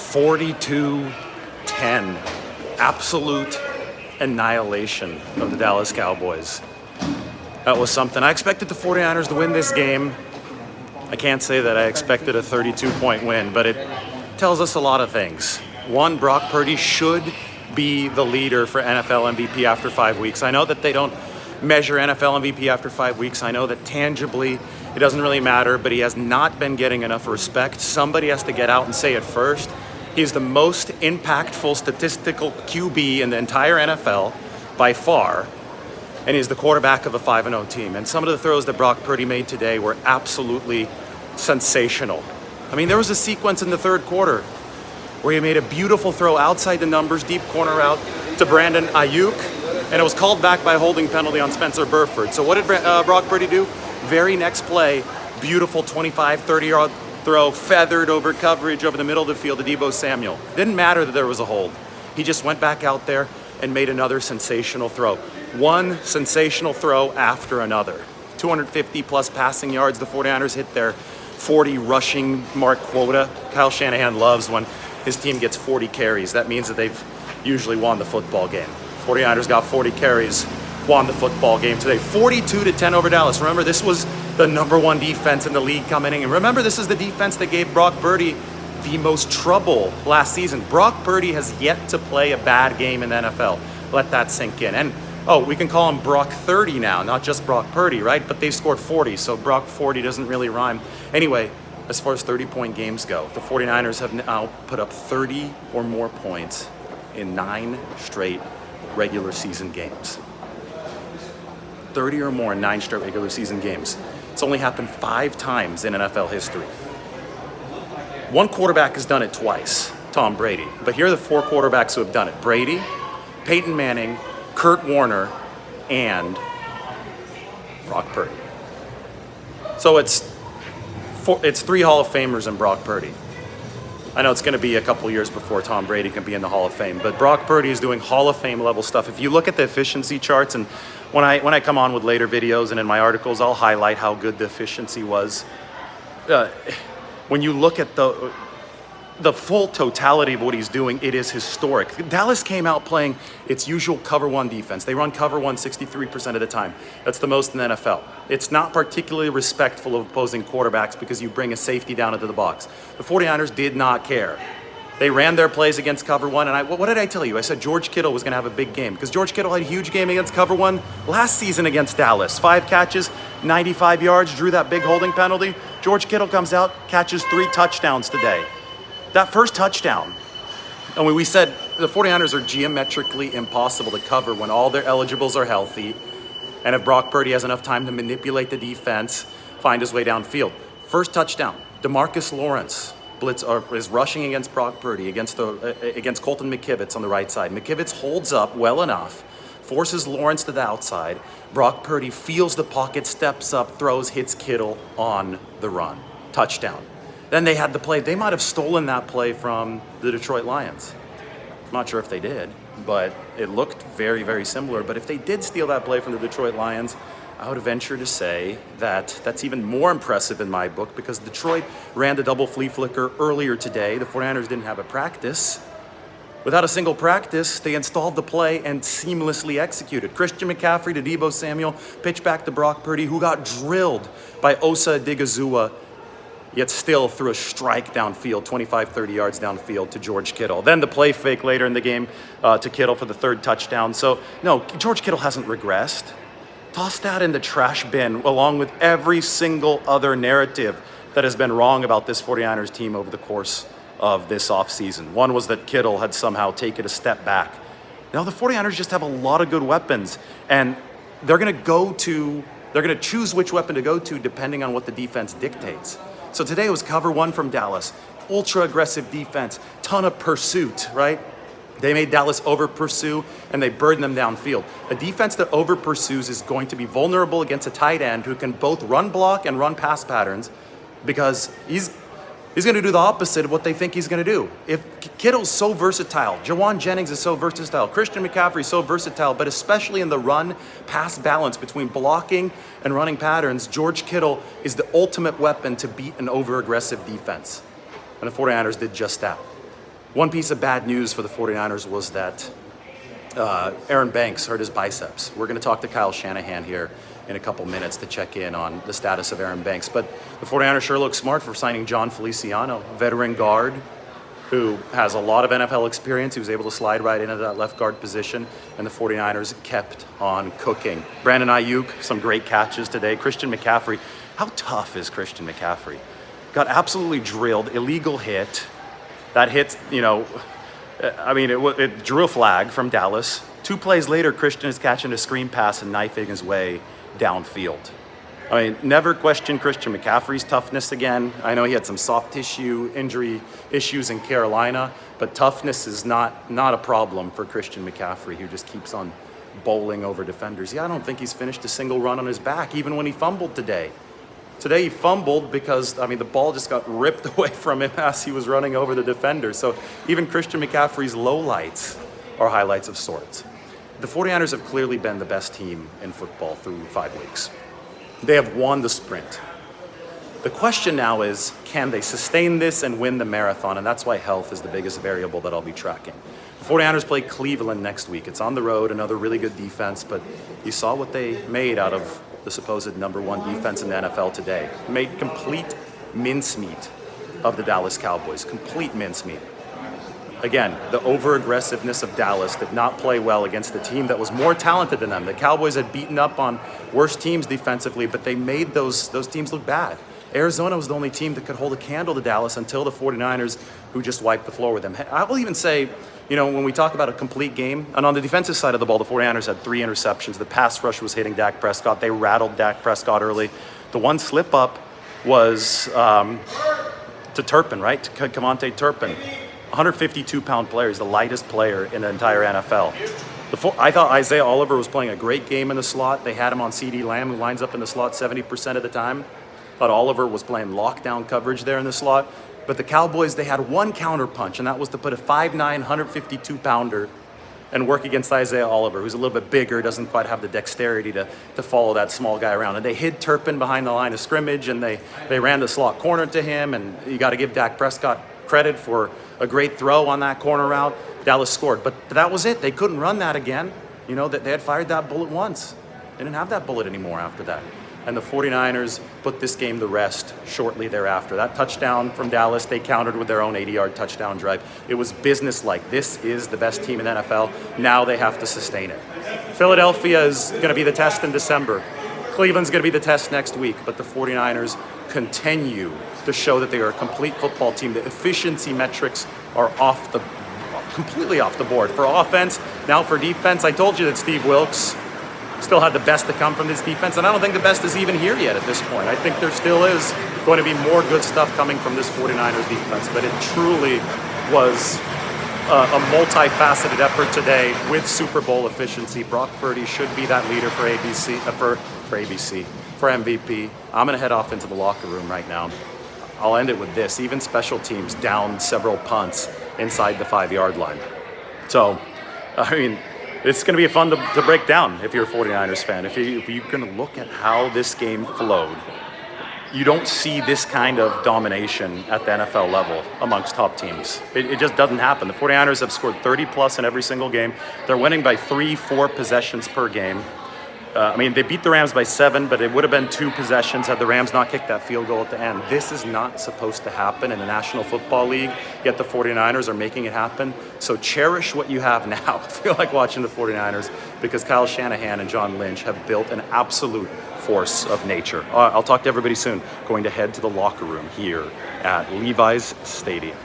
42-10. Absolute annihilation of the Dallas Cowboys. That was something. I expected the 49ers to win this game. I can't say that I expected a 32-point win, but it tells us a lot of things. One, Brock Purdy should be the leader for NFL MVP after 5 weeks. I know that they don't measure NFL MVP after 5 weeks. I know that tangibly it doesn't really matter, but he has not been getting enough respect. Somebody has to get out and say it first. He's the most impactful statistical QB in the entire NFL by far, and he's the quarterback of a 5-0 team. And some of the throws that Brock Purdy made today were absolutely sensational. I mean, there was a sequence in the third quarter where he made a beautiful throw outside the numbers, deep corner route to Brandon Ayuk, and it was called back by a holding penalty on Spencer Burford. So what did Brock Purdy do? Very next play, beautiful 25, 30-yard throw, feathered over coverage over the middle of the field to Deebo Samuel. Didn't matter that there was a hold. He just went back out there and made another sensational throw. One sensational throw after another. 250-plus passing yards. The 49ers hit their 40 rushing mark quota. Kyle Shanahan loves when his team gets 40 carries. That means that they've usually won the football game. 49ers got 40 carries, won the football game today. 42-10 over Dallas. Remember, this was the #1 defense in the league coming in. And remember, this is the defense that gave Brock Purdy the most trouble last season. Brock Purdy has yet to play a bad game in the NFL. Let that sink in. And, oh, we can call him Brock 30 now, not just Brock Purdy, right? But they scored 40, so Brock 40 doesn't really rhyme. Anyway, as far as 30-point games go, the 49ers have now put up 30 or more points in 9 straight regular season games. 30 or more in 9 straight regular season games. It's only happened 5 times in NFL history. One quarterback has done it twice, Tom Brady. But here are the 4 quarterbacks who have done it. Brady, Peyton Manning, Kurt Warner, and Brock Purdy. So it's 3 Hall of Famers and Brock Purdy. I know it's going to be a couple years before Tom Brady can be in the Hall of Fame, but Brock Purdy is doing Hall of Fame level stuff. If you look at the efficiency charts, and when I come on with later videos and in my articles, I'll highlight how good the efficiency was. When you look at the full totality of what he's doing, it is historic. Dallas came out playing its usual cover 1 defense. They run cover 1 63% of the time. That's the most in the NFL. It's not particularly respectful of opposing quarterbacks because you bring a safety down into the box. The 49ers did not care. They ran their plays against cover 1, and what did I tell you? I said George Kittle was going to have a big game because George Kittle had a huge game against cover 1 last season against Dallas. 5 catches, 95 yards, drew that big holding penalty. George Kittle comes out, catches 3 touchdowns today. That first touchdown, and we said the 49ers are geometrically impossible to cover when all their eligibles are healthy, and if Brock Purdy has enough time to manipulate the defense, find his way downfield. First touchdown, DeMarcus Lawrence is rushing against Brock Purdy, against Colton McKivitz on the right side. McKivitz holds up well enough, forces Lawrence to the outside. Brock Purdy feels the pocket, steps up, throws, hits Kittle on the run. Touchdown. Then they had the play. They might have stolen that play from the Detroit Lions. I'm not sure if they did, but it looked very, very similar. But if they did steal that play from the Detroit Lions, I would venture to say that that's even more impressive in my book because Detroit ran the double flea flicker earlier today. The 49ers didn't have a practice. Without a single practice, they installed the play and seamlessly executed. Christian McCaffrey to Deebo Samuel, pitch back to Brock Purdy, who got drilled by Osa Odighizuwa, yet still threw a strike downfield, 25, 30 yards downfield to George Kittle. Then the play fake later in the game to Kittle for the 3rd touchdown. So, no, George Kittle hasn't regressed. Toss that in the trash bin along with every single other narrative that has been wrong about this 49ers team over the course of this offseason. One was that Kittle had somehow taken a step back. Now the 49ers just have a lot of good weapons, and they're going to choose which weapon to go to depending on what the defense dictates. So today it was cover 1 from Dallas, ultra aggressive defense, ton of pursuit, right? They made Dallas over-pursue, and they burdened them downfield. A defense that over-pursues is going to be vulnerable against a tight end who can both run block and run pass patterns because he's going to do the opposite of what they think he's going to do. If Kittle's so versatile, Jawan Jennings is so versatile, Christian McCaffrey is so versatile, but especially in the run-pass balance between blocking and running patterns, George Kittle is the ultimate weapon to beat an over-aggressive defense. And the 49ers did just that. One piece of bad news for the 49ers was that Aaron Banks hurt his biceps. We're going to talk to Kyle Shanahan here in a couple minutes to check in on the status of Aaron Banks. But the 49ers sure look smart for signing John Feliciano, veteran guard who has a lot of NFL experience. He was able to slide right into that left guard position, and the 49ers kept on cooking. Brandon Ayuk, some great catches today. Christian McCaffrey, how tough is Christian McCaffrey? Got absolutely drilled, illegal hit. That hit, it drew a flag from Dallas. 2 plays later, Christian is catching a screen pass and knifing his way downfield. Never question Christian McCaffrey's toughness again. I know he had some soft tissue injury issues in Carolina, but toughness is not a problem for Christian McCaffrey, who just keeps on bowling over defenders. I don't think he's finished a single run on his back, even when he fumbled today. Today he fumbled because, the ball just got ripped away from him as he was running over the defender. So even Christian McCaffrey's lowlights are highlights of sorts. The 49ers have clearly been the best team in football through 5 weeks. They have won the sprint. The question now is, can they sustain this and win the marathon? And that's why health is the biggest variable that I'll be tracking. The 49ers play Cleveland next week. It's on the road, another really good defense, but you saw what they made out of the supposed number 1 defense in the NFL today. Made complete mincemeat of the Dallas Cowboys, complete mincemeat. Again, the over-aggressiveness of Dallas did not play well against the team that was more talented than them. The Cowboys had beaten up on worse teams defensively, but they made those teams look bad. Arizona was the only team that could hold a candle to Dallas until the 49ers, who just wiped the floor with them. I will even say, when we talk about a complete game, and on the defensive side of the ball, the 49ers had 3 interceptions. The pass rush was hitting Dak Prescott. They rattled Dak Prescott early. The one slip-up was to Turpin, right? To Cavante Turpin. 152-pound player. He's the lightest player in the entire NFL. I thought Isaiah Oliver was playing a great game in the slot. They had him on CeeDee Lamb, who lines up in the slot 70% of the time. Thought Oliver was playing lockdown coverage there in the slot. But the Cowboys, they had one counter punch, and that was to put a 5'9", 152-pounder and work against Isaiah Oliver, who's a little bit bigger, doesn't quite have the dexterity to follow that small guy around. And they hid Turpin behind the line of scrimmage, and they ran the slot corner to him. And you got to give Dak Prescott credit for a great throw on that corner route. Dallas scored, but that was it. They couldn't run that again. They had fired that bullet once. They didn't have that bullet anymore after that. And the 49ers put this game to rest shortly thereafter. That touchdown from Dallas, they countered with their own 80-yard touchdown drive. It was businesslike. This is the best team in the NFL. Now they have to sustain it. Philadelphia is going to be the test in December. Cleveland's going to be the test next week, but the 49ers continue to show that they are a complete football team. The efficiency metrics are completely off the board. For offense, now for defense, I told you that Steve Wilks still had the best to come from this defense, and I don't think the best is even here yet at this point. I think there still is going to be more good stuff coming from this 49ers defense, but it truly was a multifaceted effort today with Super Bowl efficiency. Brock Purdy should be that leader for for MVP. I'm going to head off into the locker room right now. I'll end it with this. Even special teams down several punts inside the 5-yard line. So, it's going to be fun to break down if you're a 49ers fan. If you're going to look at how this game flowed, you don't see this kind of domination at the NFL level amongst top teams. It just doesn't happen. The 49ers have scored 30-plus in every single game. They're winning by 3-4 possessions per game. They beat the Rams by 7, but it would have been 2 possessions had the Rams not kicked that field goal at the end. This is not supposed to happen in the National Football League, yet the 49ers are making it happen. So cherish what you have now. I feel like watching the 49ers because Kyle Shanahan and John Lynch have built an absolute force of nature. I'll talk to everybody soon. Going to head to the locker room here at Levi's Stadium.